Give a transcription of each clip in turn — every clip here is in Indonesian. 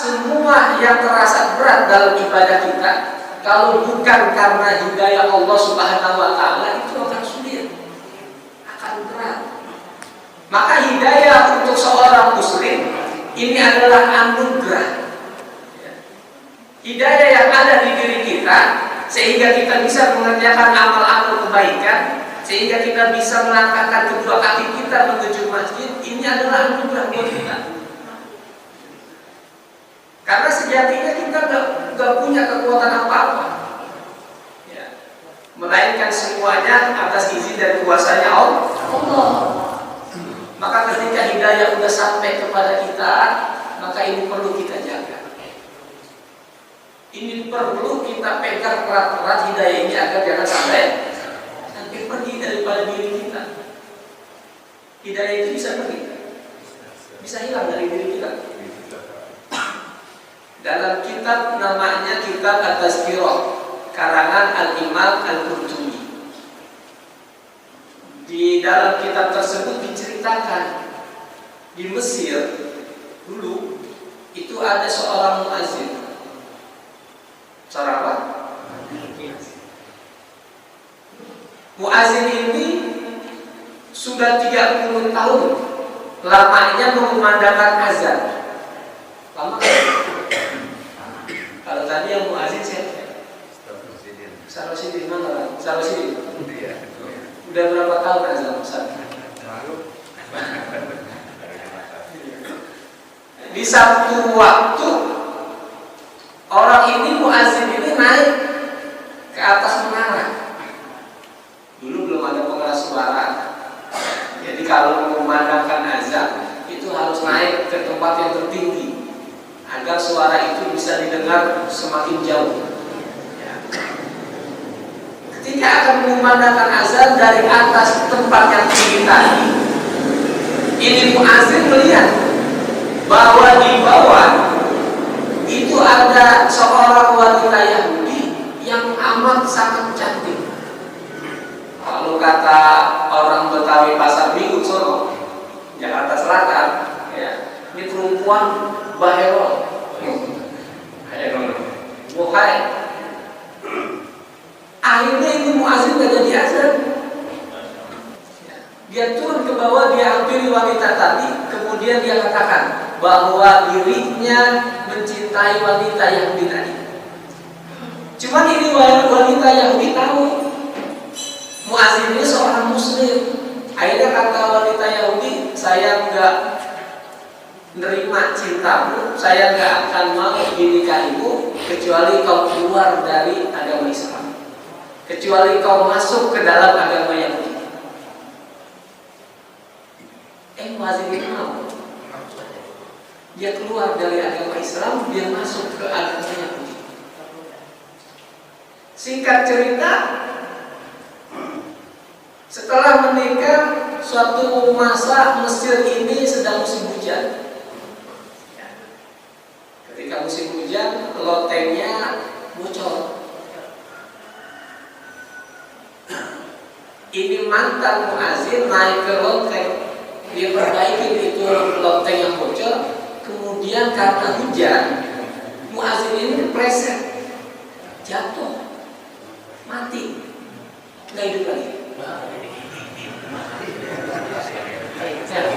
semua yang terasa berat dalam ibadah kita, kalau bukan karena hidayah Allah Subhanahu wa Ta'ala, itu akan sulit, akan berat. Maka hidayah untuk seorang muslim ini adalah anugerah. Hidayah yang ada di diri kita sehingga kita bisa mengerjakan amal-amal kebaikan, sehingga kita bisa melangkahkan kedua kaki kita menuju masjid. Ini adalah anugerah buat kita. Karena sejatinya kita gak punya kekuatan apa-apa, ya, melainkan semuanya atas izin dan kuasanya Allah. Maka ketika hidayah sudah sampai kepada kita, maka ini perlu kita jaga. Ini perlu kita pegang erat-erat hidayah ini agar jangan sampai pergi daripada diri kita. Hidayah itu bisa pergi, bisa hilang dari diri kita. Dalam kitab namanya Kitab At-Tazkirah karangan Al-Imam Al-Qurtubi. Di dalam kitab tersebut diceritakan di Mesir dulu itu ada seorang muazin. Cara apa? Muazin ini sudah 30 tahun lamanya mengumandangkan azan. Lama kan? Kalau tadi yang muazin siapa? Sarosidin mana? Sarosidin. Udah berapa tahun azan Ustaz? Di satu waktu orang ini muazin ini naik ke atas menara. Dulu belum ada pengeras suara. Jadi kalau mengumandangkan azan itu harus naik ke tempat yang tertinggi agar suara itu bisa didengar semakin jauh. Ketika akan mengumandangkan azan dari atas tempat yang tinggi tadi, ini muazin melihat bahwa di bawah itu ada seorang wanita Yahudi yang amat sangat cantik. Kalau kata orang Betawi Pasar Minggu sono, Jakarta Selatan, ya, ini perempuan Baherol. Wahai. Akhirnya ini muazin gak jadi azan. Dia turun ke bawah, dia hampiri wanita tadi, kemudian dia katakan bahwa dirinya mencintai wanita Yahudi tadi. Cuman ini wanita Yahudi tahu muazin ini seorang muslim. Akhirnya kata wanita Yahudi, saya enggak nerima cintamu, saya enggak akan mau dinikahimu kecuali kau keluar dari agama Islam, kecuali kau masuk ke dalam agama Yahudi. Muazin itu mau. Dia keluar dari agama Islam, dia masuk ke agama Yahudi. Singkat cerita, setelah menikah, suatu masa Mesir ini sedang musim hujan. Ketika musim hujan, lotengnya bocor. Ini mantan muazin naik ke loteng, dia perbaiki itu loteng yang bocor. Kemudian karena hujan, muazin ini kepleset, jatuh, mati, nggak hidup lagi.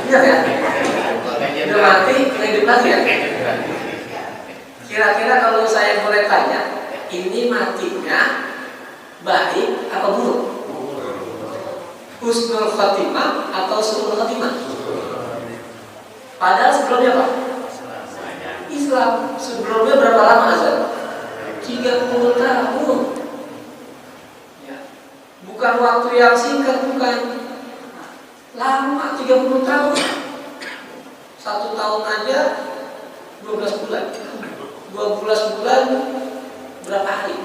Benar ya? Udah mati, nggak hidup lagi ya? Kira-kira kalau saya boleh tanya, ini matinya baik apa buruk? Husnul khatimah atau su'ul khatimah? Padahal sebelumnya apa? Islam. Sebelumnya berapa lama azan? 30 tahun. Ya. Bukan waktu yang singkat, bukan. Lama, 30 tahun. 1 tahun aja 12 bulan. 12 bulan berapa hari?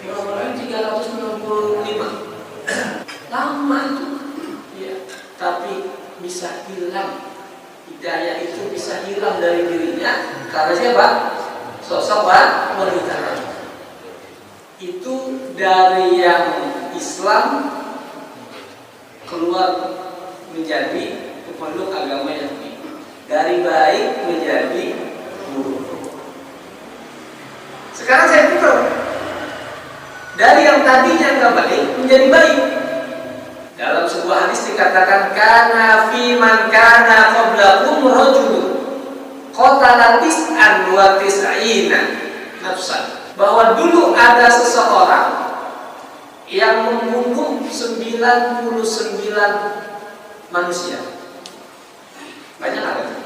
Berapa hari? 365. Lama itu. Ya. Tapi bisa hilang. Hidayah itu bisa hilang dari dirinya karena siapa? Sosok wanita. Itu dari yang Islam keluar menjadi pemeluk agama Yahudi, dari baik menjadi buruk. dari yang tadinya nggak baik menjadi baik. Dalam sebuah hadis dikatakan kana fi man kana qablakum rajulun qatala tis'an wa tis'ina nafsan, bahwa dulu ada seseorang yang membunuh 99 manusia. Banyak apa?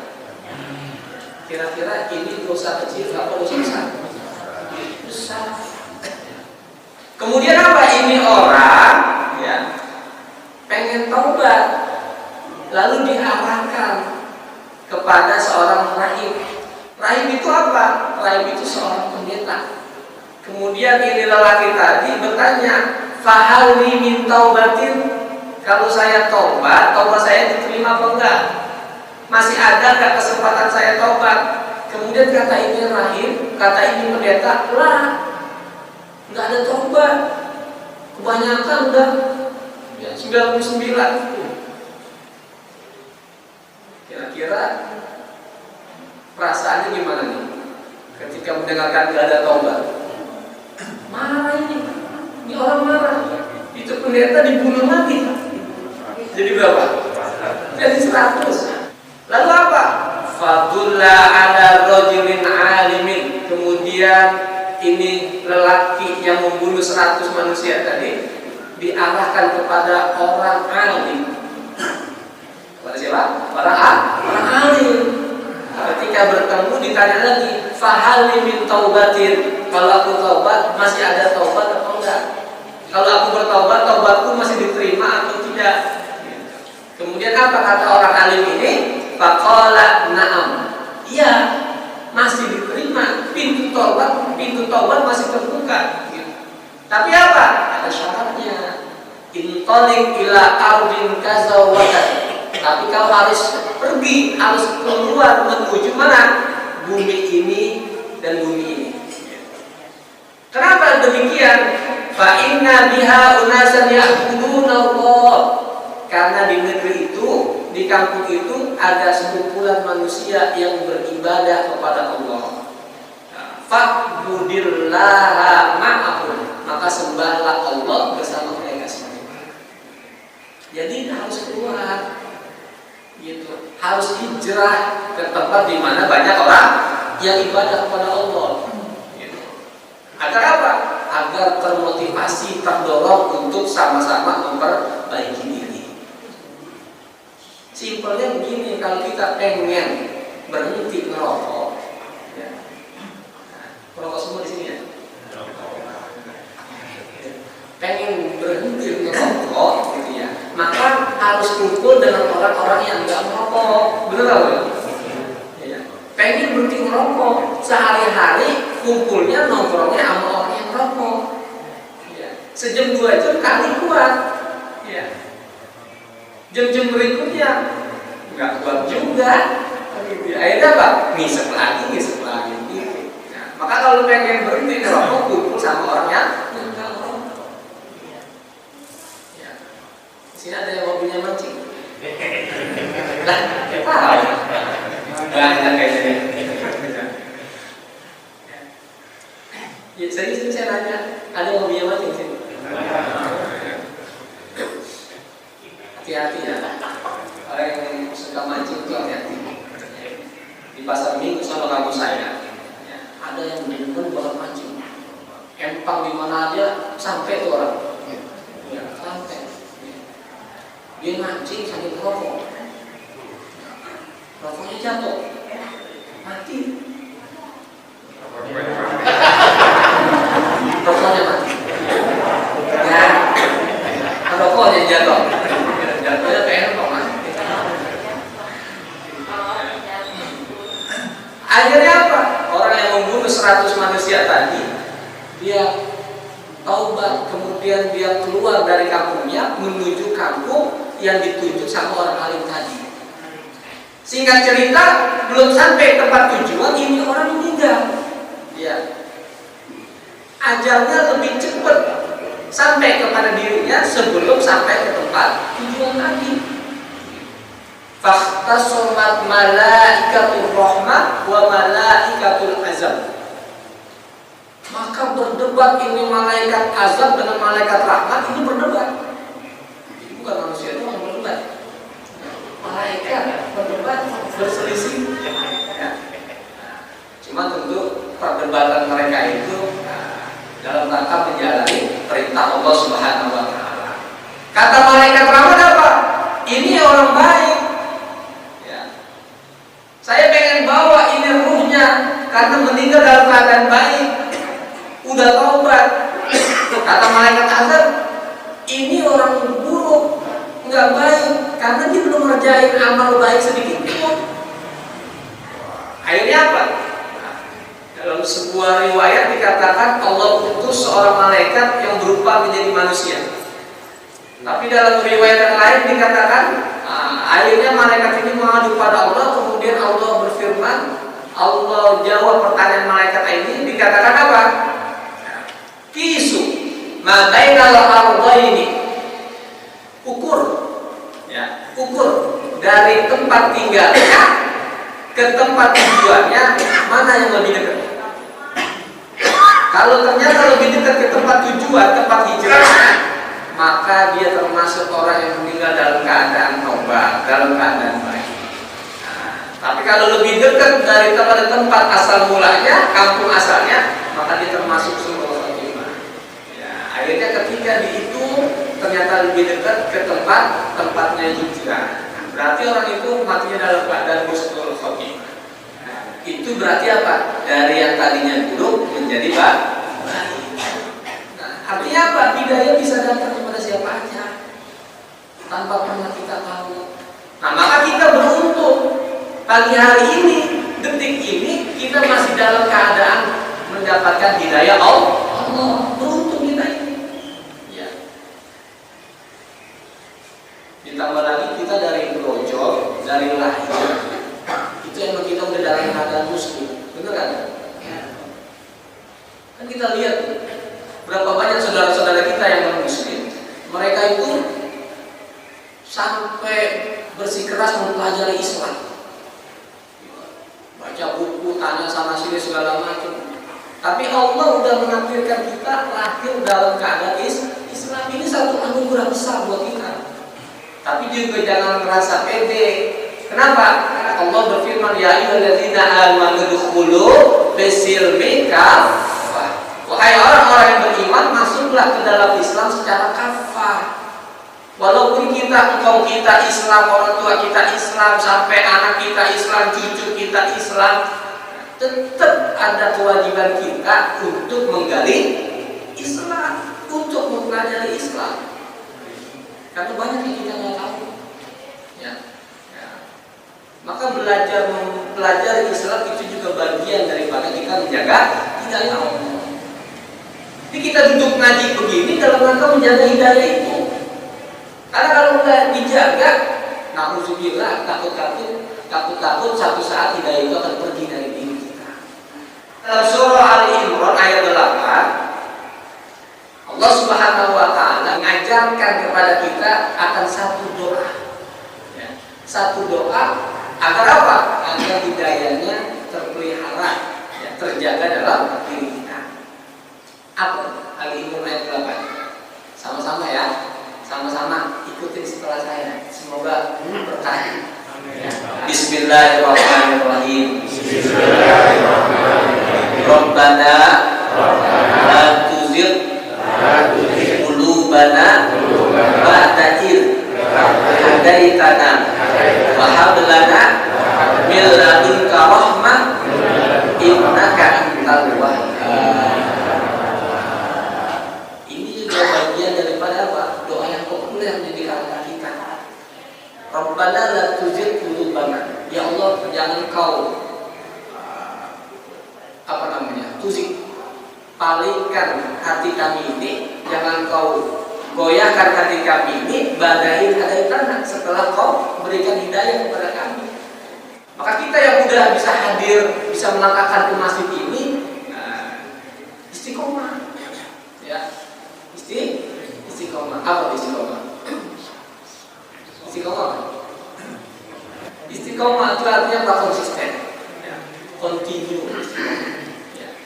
Kira-kira ini dosa kecil apa dosa besar? Besar. Kemudian apa, ini orang ya pengen taubat, lalu diarahkan kepada seorang rahib. Rahib itu apa? Rahib itu seorang pendeta. Kemudian ini lelaki tadi bertanya, fahal li min taubatin, kalau saya taubat saya diterima apa enggak? Masih ada enggak kesempatan saya taubat? Kemudian kata ini rahib, kata ini pendeta, lah, enggak ada taubat. Kebanyakan udah 99. Kira-kira perasaannya gimana nih ketika mendengarkan enggak ada taubat? Marah ini orang marah. Itu pendeta dibunuh lagi. Jadi berapa? Jadi 100. Lalu apa? Fadulla ala rajulin alimin. Kemudian ini lelaki yang membunuh 100 manusia tadi diarahkan kepada orang alim. Kepada siapa? Orang alim. Ketika bertemu ditanya lagi, fahal min taubatin, kalau aku taubat masih ada taubat atau enggak? Kalau aku bertaubat, taubatku masih diterima atau tidak? Kemudian apa kata orang alim ini? Faqala na'am. Iya, masih diterima. Pintu taubat masih terbuka. Tapi apa? Ada syaratnya. Intalik ila ardin kaza wa kaza. Tapi kau harus pergi, harus keluar menuju mana? Bumi ini dan bumi ini. Kenapa demikian? Fa inna biha unasan ya'buduna Allah. Karena di negeri itu, di kampung itu ada sekumpulan manusia yang beribadah kepada Allah. Fa'budillaha ma'ahum, maka sembahlah Allah bersama mereka semua. Jadi harus keluar, gitu. Harus hijrah ke tempat di mana banyak orang yang ibadah kepada Allah. Gitu. Agar apa? Agar termotivasi, terdorong untuk sama-sama memperbaiki diri. Simpelnya begini, kalau kita pengen berhenti ngerokok, ya. Ngerokok semua di sini ya. Pengen berhenti ngerokok, gitu ya. Maka harus kumpul dengan orang-orang yang nggak merokok, bener nggak? Ya. Pengen berhenti ngerokok, sehari-hari kumpulnya nongkrongnya sama orang yang merokok. Ya. Sejam 2 jam kali kuat. Ya. Jam-jam berikutnya nggak kuat juga. Akhirnya apa? Ngisep lagi gitu. Nah, maka kalau pengen berhenti ngerokok, kumpul sama orangnya nggak ngerokok. Ya. Di sini ada yang hobinya mancing. Lah, apa? Banyak kayaknya. Ya, serius saya nanya, ada yang hobinya mancing sih? Hati-hati ya, orang yang suka mancing itu hati-hati. Di pasar minggu sama kampus saya, ya, ada yang benar-benar bawa mancing, empang di mana aja sampai tuh orang, ya, sampai. Dia mancing sambil rokok, rokoknya jatuh, mati. Rokoknya mati. Ya, rokoknya jatuh. Jatuhnya pengen kok mas. Akhirnya apa? Orang yang membunuh 100 manusia tadi, dia taubat, kemudian dia keluar dari kampungnya menuju kampung yang ditunjuk sama orang alim tadi. Singkat cerita, belum sampai tempat tujuan, ini orang meninggal. Ya. Ajalnya lebih cepat sampai kepada dirinya sebelum sampai ke tempat tujuan tadi. Fakhtasomat malaikatul rahmah wa malaikatul azab. Maka berdebat ini malaikat azab dengan malaikat rahmat, ini berdebat. Ini bukan manusia itu yang berdebat. Malaikat berdebat, berselisih. Ya. Cuma tentu perdebatan mereka itu dalam rangka menjalani perintah Allah Subhanahu wa taala. Kata malaikat rahmat apa? Ini orang baik. Ya. Saya pengen bawa ini ruhnya karena meninggal dalam keadaan baik. Udah taubat. Kata malaikat azab, ini orang buruk, nggak baik karena dia belum ngerjain amal baik sedikit pun. Akhirnya apa? Dalam sebuah riwayat dikatakan Allah utus seorang malaikat yang berupa menjadi manusia. Tapi dalam riwayat yang lain dikatakan akhirnya malaikat ini mengadu pada Allah, kemudian Allah berfirman, Allah jawab pertanyaan malaikat ini, dikatakan apa? Kisu ma bainal ardaini, ukur, ya, ukur dari tempat tinggalnya ke tempat tujuannya mana yang lebih dekat. Kalau ternyata lebih dekat ke tempat tujuan, tempat hijrahnya, maka dia termasuk orang yang meninggal dalam keadaan taubat, dalam keadaan baik. Tapi kalau lebih dekat dari tempat asal mulanya, kampung asalnya, maka dia termasuk suul khotimah. Ya, akhirnya ketika dihitung ternyata lebih dekat ke tempatnya hijrah. Berarti orang itu matinya dalam keadaan suul khotimah. Itu berarti apa? Dari yang tadinya buruk menjadi baik. Artinya apa? Hidayah bisa datang kepada siapa aja tanpa pernah kita tahu. Nah, maka kita beruntung pagi hari ini, detik ini kita masih dalam keadaan mendapatkan hidayah Allah. Beruntung kita ini. Ya. Ditambah lagi kita dari brojol, dari lahir, itu yang kita udah dalam keadaan muslim, bener kan? Kan kita lihat berapa banyak saudara-saudara kita yang non-muslim, mereka itu sampai bersikeras mempelajari Islam, baca buku, tanya sana sini segala macam. Tapi Allah udah menakdirkan kita lahir dalam keadaan Islam. Ini satu anugerah besar buat kita. Tapi juga jangan merasa pede. Kenapa? Karena Allah berfirman, ya ayyuhalladzina amanu dkhulu fis-silmi kaffah. Wahai orang-orang yang beriman, masuklah ke dalam Islam secara kafah. Walaupun engkau kita Islam, orang tua kita Islam, sampai anak kita Islam, cucu kita Islam, tetap ada kewajiban kita untuk menggali Islam, untuk mempelajari Islam. Karena banyak yang kita nggak tahu. Ya. Maka mempelajari Islam itu juga bagian daripada kita menjaga hidayah Allah. Jadi kita duduk ngaji begini dalam rangka menjaga hidayah itu. Karena kalau nggak dijaga, na'udzubillah, takut satu saat hidayah itu akan pergi dari diri kita. Dalam surah Ali Imran ayat 8, Allah Subhanahu wa taala mengajarkan kepada kita akan satu doa. Ya. Satu doa agar apa? Agar hidayahnya terpelihara, ya, terjaga dalam diri kita. Apa? Ali Imran ayat 8. Sama-sama ya. Sama-sama ikutin setelah saya. Semoga berkah. Bismillahirrahmanirrahim. Rabbana la tuzigh qulubana ba'da idh hadaitana wa hab lana min ladunka rahmah innaka antal wahhab. Ini juga bagian daripada apa? Doa yang populer di kalangan kita. Rabbana la tuzigh qulubana. Ya Allah, jangan kau tuzigh, palingkan hati kami ini, jangan kau goyahkan hati kami ini ba'da idh hadaitana, setelah kau berikan hidayah kepada kami. Maka kita yang udah bisa hadir, bisa melangkahkan ke masjid ini, istiqomah, ya, istiqomah. Apa istiqomah? Istiqomah itu artinya apa? Konsisten, ya. Continue.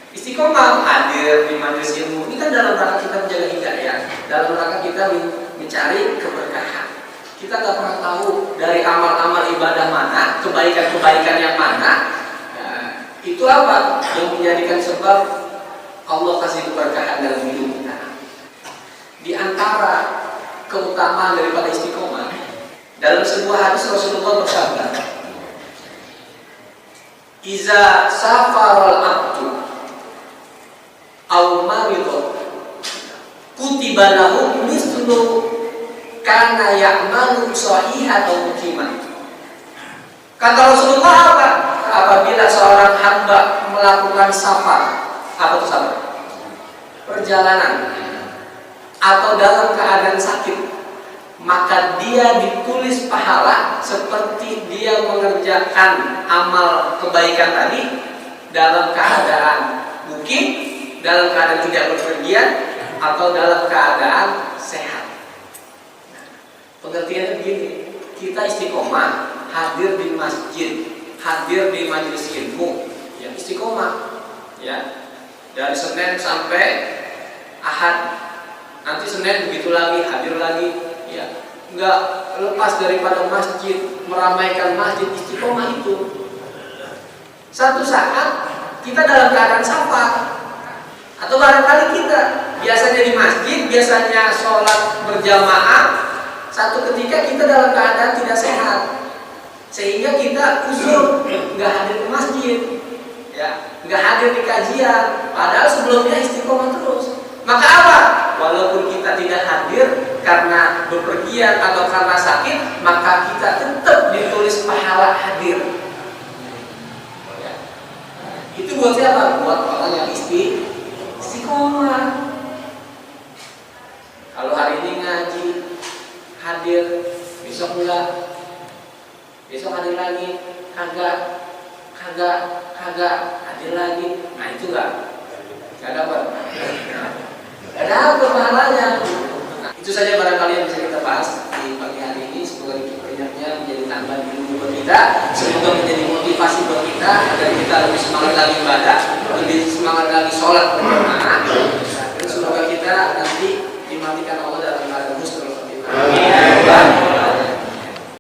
Istiqomah Istiqomah hadir di majelis ilmu ini kan dalam rangka kita menjaga hidayah, dalam rangka kita mencari keberkahan. Kita nggak pernah tahu dari amal-amal ibadah mana, kebaikan-kebaikan yang mana. Nah, itu apa yang menjadikan sebab Allah kasih keberkahan dalam hidup kita. Di antara keutamaan daripada istiqomah, dalam sebuah hadis Rasulullah bersabda, "Iza safarul abdu aw marido kutiba lahu mislu kana ya'malu sahihan atau mukiman." Kata Rasulullah apa? Apabila seorang hamba melakukan safar, apa itu safar? Perjalanan atau dalam keadaan sakit, maka dia ditulis pahala seperti dia mengerjakan amal kebaikan tadi dalam keadaan mukim, dalam keadaan tidak berpergian, atau dalam keadaan sehat. Pengertiannya begini, kita istiqomah hadir di masjid, hadir di majelis ilmu, ya istiqomah, ya dari Senin sampai Ahad. Nanti Senin begitu lagi, hadir lagi, ya nggak lepas daripada masjid, meramaikan masjid, istiqomah itu. Satu saat kita dalam keadaan safar, atau barangkali kita biasanya di masjid, biasanya sholat berjamaah, satu ketika kita dalam keadaan tidak sehat, sehingga kita usul nggak hadir ke masjid, ya nggak hadir di kajian, padahal sebelumnya istiqomah terus. Maka apa? Walaupun kita tidak hadir karena bepergian atau karena sakit, maka kita tetap ditulis pahala hadir. Itu buat siapa? Buat orang yang istiqomah. Kalau hari ini ngaji, hadir, besok enggak, besok hadir lagi, kagak, hadir lagi. Nah itu enggak dapat. Ada pahalanya. Nah, itu saja barangkali yang bisa kita bahas di pagi hari ini. Semoga banyaknya menjadi tambahan ilmu buat kita. Semoga menjadi motivasi buat kita agar kita lebih semangat lagi ibadah, lebih semangat lagi sholat.